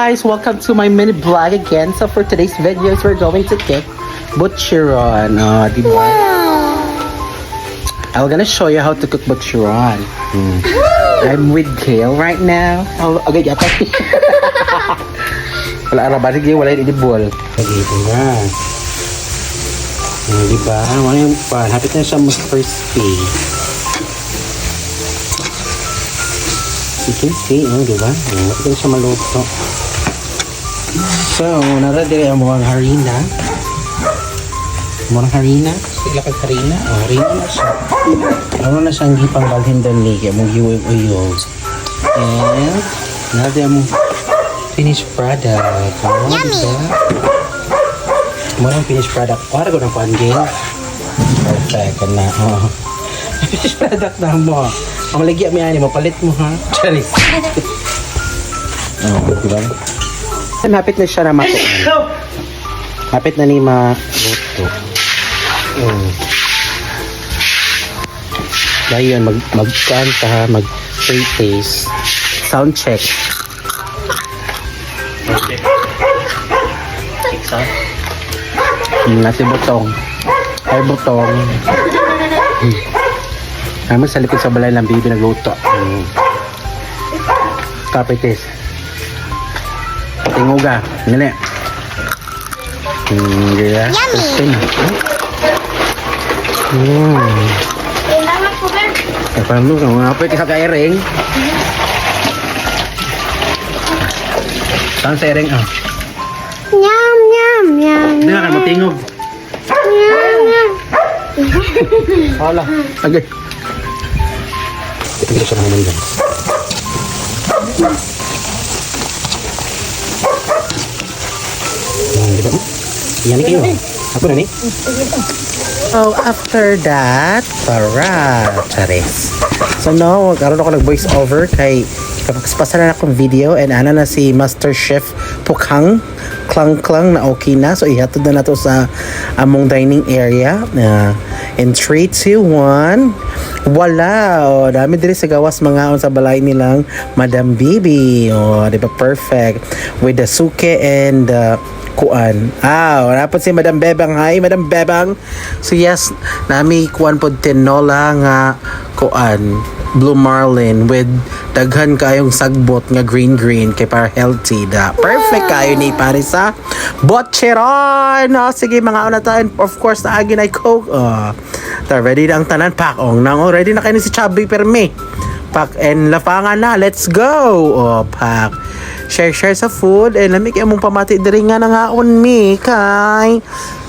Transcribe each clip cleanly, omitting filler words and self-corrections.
guys, welcome to my mini vlog again. So for today's videos, we're going to cook butcheron. Diba? Wow. I'm gonna show you how to cook butcheron. I'm with Gail right now. Oh, okay, yata. Wala ara ba sige, wala idibol. Okay, diba? Diba? Wala yung pan. Hapit na siya mas-crispy. You can see, diba? Hapit na siya maluto. So, naradi ang mga harina. Mga harina? Sila kag harina? Harina na siya. Ano na siyang gipang balhin doon ni kaya mong giwig-uyog. And, naradi ang mong finished product. Yummy! Muna ang finished product. Para ko ng panggil. Perfect. Na. Finished product na mo. Ang lagi may ani, mapalit mo ha. Charis. Diba? Hapit na siya na matuan. Hapit na ni maluto. Dahil yun, mag-kanta ha, mag-pre-taste. Sound check. Okay. Nasi butong. Ay butong. Naman sa likod sa balay ng bibi nagluto. Kapitis. Tinguga. Nene. Yeah. Yummy! Kailangan ko ba? Ay, parang luka. Mga pwede sa kairing. Saan sa iring? Yum, yum, yum. Hindi nga mo tingog. Yum, yum. Hala. Okay. Ito siya naman dyan. Diba? Yan kayo. Ako na ni. So after that, para charis. So no, karon ako nag-voice over kay kapagpasa na akong video and ana na si Master Chef Pukang klang na okay na. So ihatod na nato sa among dining area. In 3, 2, 1. Wala. Oh, dami diri sa gawas mga on sa balay nilang Madam Bibi. Oh, di ba perfect with the suke and kuan. Wala po si Madam Bebang. Hi, Madam Bebang. So yes, nami kuan po tinola nga kuan. Blue Marlin with daghan kayong sagbot nga green kay para healthy da. Perfect kayo ni pare sa butcheron. Sige mga una tayo. Of course na agin ay coke. Ready na ang tanan pakong nang ready na kayo ni si Chubby Perme. Pak and lapangan na. Let's go. Pak. Share sa food and lamig mong pamati diri nga nangaon mi kay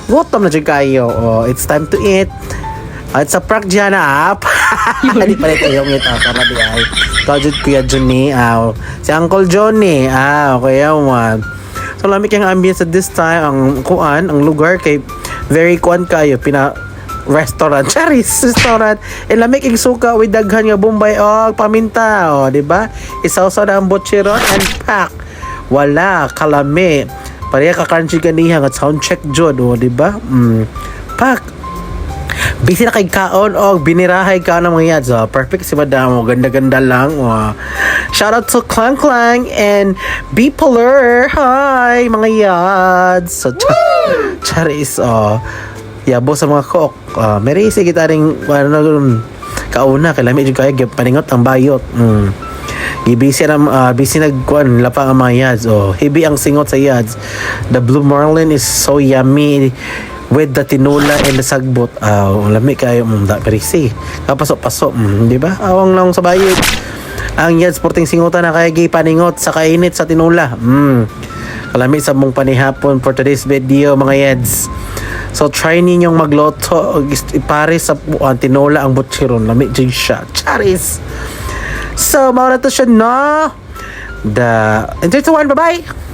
gutom na jud kayo. It's time to eat. At sa prank dyan na hindi pa rin yung ito para di ay kajud kuya Johnny si Uncle Johnny kaya man so lamig yung ambience at this time ang kuan ang lugar kay very kuan kayo restaurant restaurant and lamig yung suka with daghan nga bombay paminta di ba isaw-saw na ang butcheron and pack wala kalami pareha ka crunchy ganiha at sound check jud di ba pack busy na kay kaon binirahay ka ng mga yads. Perfect si Madam. Ganda-ganda lang. Shout out to Clang and Bipolar. Hi mga yads. So, charis. Yabo sa mga cook. Meri sige taring kauna. Kailangan medyo kaya paningot ang bayot. Busy nagkuan lapang ang mga yads. Hibi ang singot sa yads. The Blue Marlin is so yummy with the tinola and the sagbot. Lami kayo da perisi. Kapasok-pasok, di ba? Awang lang sa bayot. Ang yads sporting singutan na kaya paningot sa kainit sa tinola. Kalami sa mong panihapon for today's video mga yads. So try ninyong magloto ipare sa tinola ang butcheron. Lami jud siya. Charis. So mao na to siya no. In 3, 2, 1, bye-bye.